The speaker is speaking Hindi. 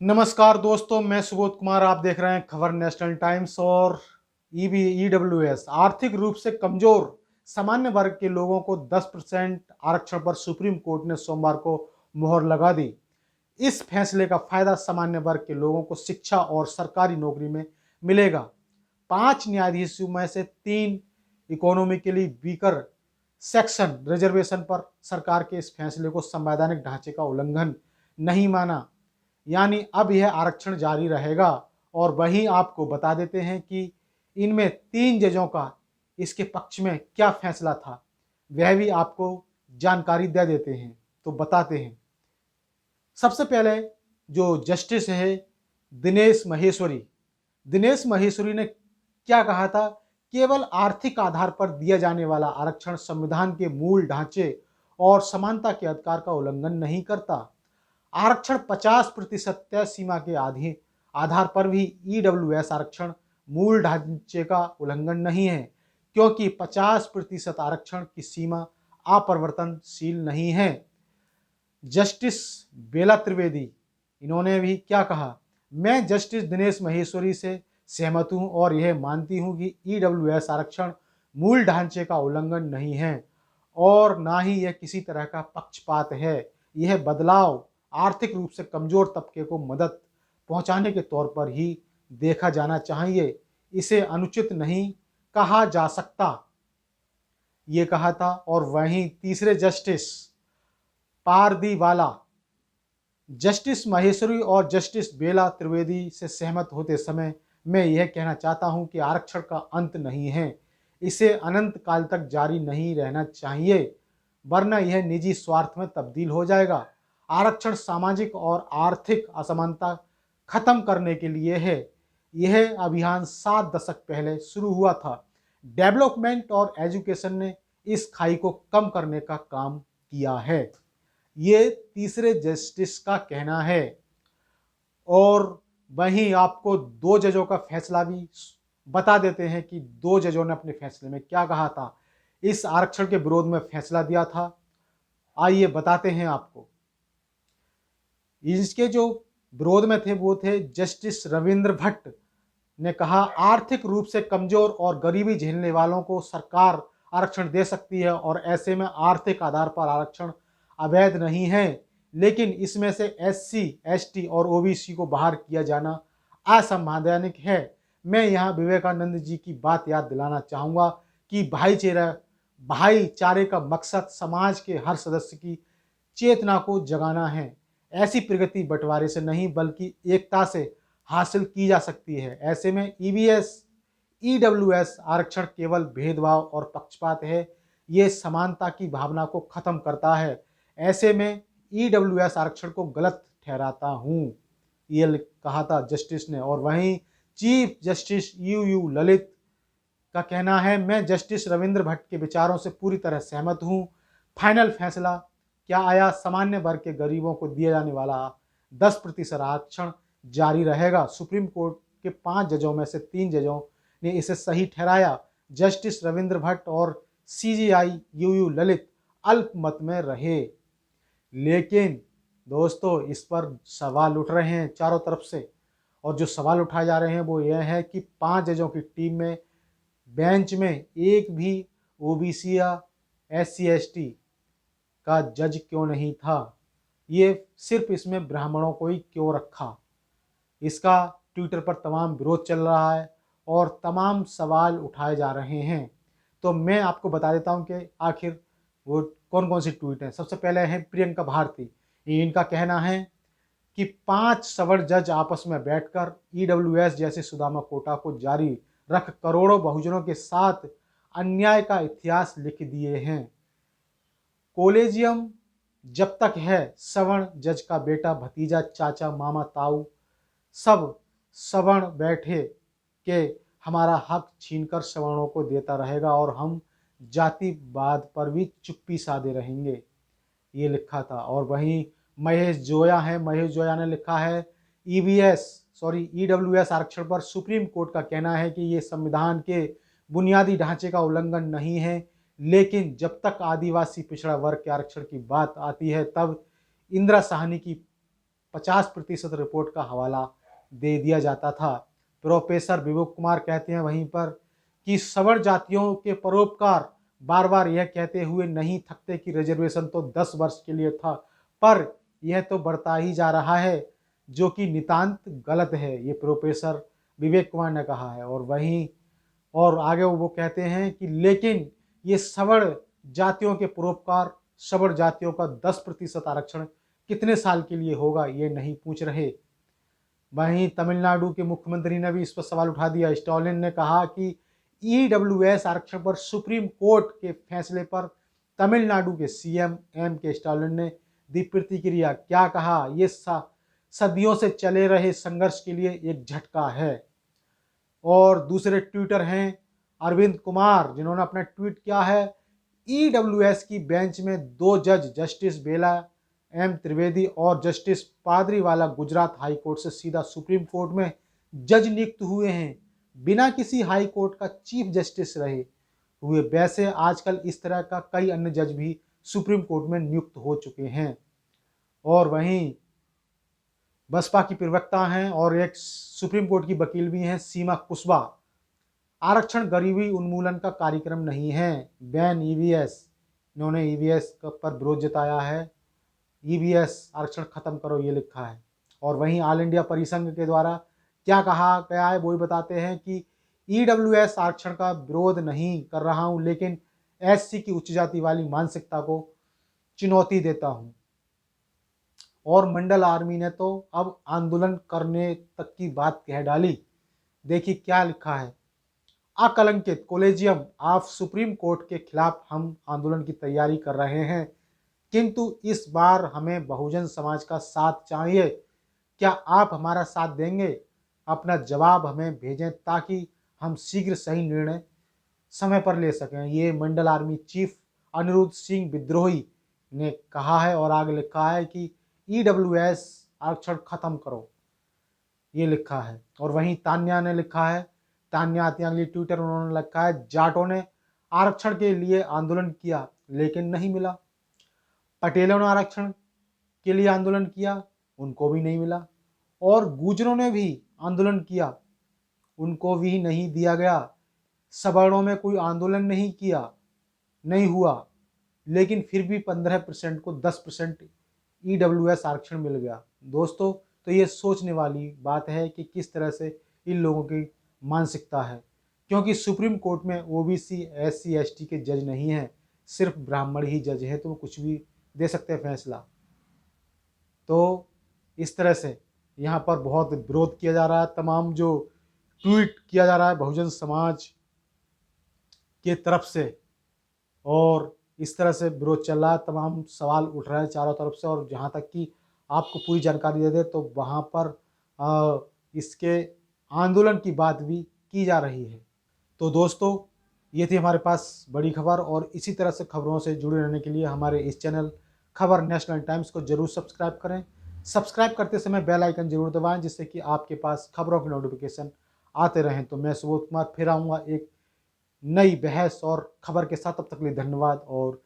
नमस्कार दोस्तों, मैं सुबोध कुमार। आप देख रहे हैं खबर नेशनल टाइम्स। और ईडब्ल्यूएस आर्थिक रूप से कमजोर सामान्य वर्ग के लोगों को 10% आरक्षण पर सुप्रीम कोर्ट ने सोमवार को मोहर लगा दी। इस फैसले का फायदा सामान्य वर्ग के लोगों को शिक्षा और सरकारी नौकरी में मिलेगा। 5 न्यायाधीशों में से 3 इकोनॉमिकली वीकर सेक्शन रिजर्वेशन पर सरकार के इस फैसले को संवैधानिक ढांचे का उल्लंघन नहीं माना, यानी अब यह आरक्षण जारी रहेगा। और वहीं आपको बता देते हैं कि इनमें 3 जजों का इसके पक्ष में क्या फैसला था, वह भी आपको जानकारी दे देते हैं। तो बताते हैं। सबसे पहले जो जस्टिस है दिनेश महेश्वरी ने क्या कहा था? केवल आर्थिक आधार पर दिया जाने वाला आरक्षण संविधान के मूल ढांचे और समानता के अधिकार का उल्लंघन नहीं करता। आरक्षण 50% तय सीमा के आधार पर भी ईडब्ल्यूएस आरक्षण मूल ढांचे का उल्लंघन नहीं है, क्योंकि 50% आरक्षण की सीमा अपरिवर्तनशील नहीं है। जस्टिस बेला त्रिवेदी, इन्होंने भी क्या कहा? मैं जस्टिस दिनेश महेश्वरी से सहमत हूं और यह मानती हूं कि ईडब्ल्यूएस आरक्षण मूल ढांचे का उल्लंघन नहीं है और ना ही यह किसी तरह का पक्षपात है। यह बदलाव आर्थिक रूप से कमजोर तबके को मदद पहुंचाने के तौर पर ही देखा जाना चाहिए। इसे अनुचित नहीं कहा जा सकता, ये कहा था। और वहीं तीसरे जस्टिस पारदीवाला, जस्टिस माहेश्वरी और जस्टिस बेला त्रिवेदी से सहमत होते समय मैं यह कहना चाहता हूं कि आरक्षण का अंत नहीं है, इसे अनंत काल तक जारी नहीं रहना चाहिए, वरना यह निजी स्वार्थ में तब्दील हो जाएगा। आरक्षण सामाजिक और आर्थिक असमानता खत्म करने के लिए है। यह अभियान 7 दशक पहले शुरू हुआ था। डेवलपमेंट और एजुकेशन ने इस खाई को कम करने का काम किया है, ये तीसरे जस्टिस का कहना है। और वहीं आपको 2 जजों का फैसला भी बता देते हैं कि 2 जजों ने अपने फैसले में क्या कहा था, इस आरक्षण के विरोध में फैसला दिया था। आइए बताते हैं आपको। इसके जो विरोध में थे वो थे जस्टिस रविंद्र भट्ट ने कहा, आर्थिक रूप से कमजोर और गरीबी झेलने वालों को सरकार आरक्षण दे सकती है और ऐसे में आर्थिक आधार पर आरक्षण अवैध नहीं है, लेकिन इसमें से एससी, एसटी और ओबीसी को बाहर किया जाना असंवैधानिक है। मैं यहाँ विवेकानंद जी की बात याद दिलाना चाहूँगा कि भाईचारे का मकसद समाज के हर सदस्य की चेतना को जगाना है। ऐसी प्रगति बंटवारे से नहीं बल्कि एकता से हासिल की जा सकती है। ऐसे में ईडब्ल्यूएस आरक्षण केवल भेदभाव और पक्षपात है, ये समानता की भावना को खत्म करता है। ऐसे में ईडब्ल्यूएस आरक्षण को गलत ठहराता हूँ, ये कहा था जस्टिस ने। और वहीं चीफ जस्टिस यू ललित का कहना है, मैं जस्टिस रविंद्र भट्ट के विचारों से पूरी तरह सहमत हूँ। फाइनल फैसला क्या आया? सामान्य वर्ग के गरीबों को दिया जाने वाला 10% आरक्षण जारी रहेगा। सुप्रीम कोर्ट के 5 जजों में से 3 जजों ने इसे सही ठहराया। जस्टिस रविंद्र भट्ट और सीजेआई यू ललित अल्पमत में रहे। लेकिन दोस्तों, इस पर सवाल उठ रहे हैं चारों तरफ से, और जो सवाल उठाए जा रहे हैं वो यह है कि 5 जजों की टीम में बेंच में एक भी ओबीसी या एससी एसटी का जज क्यों नहीं था? ये सिर्फ इसमें ब्राह्मणों को ही क्यों रखा? इसका ट्विटर पर तमाम विरोध चल रहा है और तमाम सवाल उठाए जा रहे हैं। तो मैं आपको बता देता हूं कि आखिर वो कौन कौन सी ट्वीट हैं। सबसे पहले है प्रियंका भारती। इनका कहना है कि 5 सवर्ण जज आपस में बैठकर ईडब्ल्यूएस जैसे सुदामा कोटा को जारी रख करोड़ों बहुजनों के साथ अन्याय का इतिहास लिख दिए हैं। कॉलेजियम जब तक है, सवर्ण जज का बेटा, भतीजा, चाचा, मामा, ताऊ सब सवर्ण बैठे के हमारा हक छीनकर सवर्णों को देता रहेगा और हम जातिवाद पर भी चुप्पी साधे रहेंगे, ये लिखा था। और वहीं महेश जोया ने लिखा है, ईडब्ल्यूएस आरक्षण पर सुप्रीम कोर्ट का कहना है कि ये संविधान के बुनियादी ढांचे का उल्लंघन नहीं है, लेकिन जब तक आदिवासी पिछड़ा वर्ग के आरक्षण की बात आती है तब इंदिरा साहनी की 50% रिपोर्ट का हवाला दे दिया जाता था। प्रोफेसर विवेक कुमार कहते हैं वहीं पर कि सवर्ण जातियों के परोपकार बार बार यह कहते हुए नहीं थकते कि रिजर्वेशन तो 10 वर्ष के लिए था, पर यह तो बढ़ता ही जा रहा है, जो कि नितांत गलत है, ये प्रोफेसर विवेक कुमार ने कहा है। और वहीं और आगे वो कहते हैं कि लेकिन ये सवर्ण जातियों के परोपकार, सवर्ण जातियों का 10% आरक्षण कितने साल के लिए होगा, ये नहीं पूछ रहे। वहीं तमिलनाडु के मुख्यमंत्री ने भी इस पर सवाल उठा दिया। स्टालिन ने कहा कि ईडब्ल्यूएस आरक्षण पर सुप्रीम कोर्ट के फैसले पर तमिलनाडु के सीएम एम के स्टालिन ने दी प्रतिक्रिया। क्या कहा, ये सदियों से चले रहे संघर्ष के लिए एक झटका है। और दूसरे ट्विटर हैं अरविंद कुमार, जिन्होंने अपना ट्वीट किया है, ईडब्ल्यूएस की बेंच में 2 जज जस्टिस बेला एम त्रिवेदी और justice Pardiwala Gujarat high court से सीधा सुप्रीम कोर्ट में जज नियुक्त हुए हैं, बिना किसी हाई कोर्ट का चीफ जस्टिस रहे हुए। वैसे आजकल इस तरह का कई अन्य जज भी सुप्रीम कोर्ट में नियुक्त हो चुके हैं। और वहीं बसपा की प्रवक्ता हैं और एक सुप्रीम कोर्ट की वकील भी हैं सीमा कुशवाहा। आरक्षण गरीबी उन्मूलन का कार्यक्रम नहीं है, बैन ईवीएस, इन्होंने ईवीएस पर विरोध जताया है। ईवीएस आरक्षण खत्म करो, ये लिखा है। और वहीं ऑल इंडिया परिसंघ के द्वारा क्या कहा गया है वो भी बताते हैं कि ईडब्ल्यूएस आरक्षण का विरोध नहीं कर रहा हूं, लेकिन एससी की उच्च जाति वाली मानसिकता को चुनौती देता हूं। और मंडल आर्मी ने तो अब आंदोलन करने तक की बात कह डाली। देखिए क्या लिखा है, अकलंकित कोलेजियम ऑफ सुप्रीम कोर्ट के खिलाफ हम आंदोलन की तैयारी कर रहे हैं, किंतु इस बार हमें बहुजन समाज का साथ चाहिए। क्या आप हमारा साथ देंगे? अपना जवाब हमें भेजें ताकि हम शीघ्र सही निर्णय समय पर ले सकें, ये मंडल आर्मी चीफ अनिरुद्ध सिंह विद्रोही ने कहा है। और आगे लिखा है कि ईडब्ल्यूएस आरक्षण खत्म करो, ये लिखा है। और वहीं तान्या ने लिखा है, तान्या अतियांगली ट्विटर, उन्होंने लिखा है, जाटों ने आरक्षण के लिए आंदोलन किया लेकिन नहीं मिला। पटेलों ने आरक्षण के लिए आंदोलन किया, उनको भी नहीं मिला। और गुर्जरों ने भी आंदोलन किया, उनको भी नहीं दिया गया। सवर्णों में कोई आंदोलन नहीं किया, नहीं हुआ, लेकिन फिर भी 15% को 10% ईडब्ल्यूएस आरक्षण मिल गया। दोस्तों, तो ये सोचने वाली बात है कि किस तरह से इन लोगों की मानसिकता है, क्योंकि सुप्रीम कोर्ट में ओबीसी एससी एसटी के जज नहीं हैं, सिर्फ ब्राह्मण ही जज हैं, तो वो कुछ भी दे सकते हैं फैसला। तो इस तरह से यहाँ पर बहुत विरोध किया जा रहा है, तमाम जो ट्वीट किया जा रहा है बहुजन समाज के तरफ से, और इस तरह से विरोध चल रहा है, तमाम सवाल उठ रहे हैं चारों तरफ से। और जहाँ तक कि आपको पूरी जानकारी दे दे तो वहाँ पर इसके आंदोलन की बात भी की जा रही है। तो दोस्तों, ये थी हमारे पास बड़ी खबर, और इसी तरह से खबरों से जुड़े रहने के लिए हमारे इस चैनल खबर नेशनल टाइम्स को जरूर सब्सक्राइब करें। सब्सक्राइब करते समय बेल आइकन जरूर दबाएं, जिससे कि आपके पास खबरों की नोटिफिकेशन आते रहें। तो मैं सुबोध कुमार फिर आऊँगा एक नई बहस और खबर के साथ, तब तक के लिए धन्यवाद और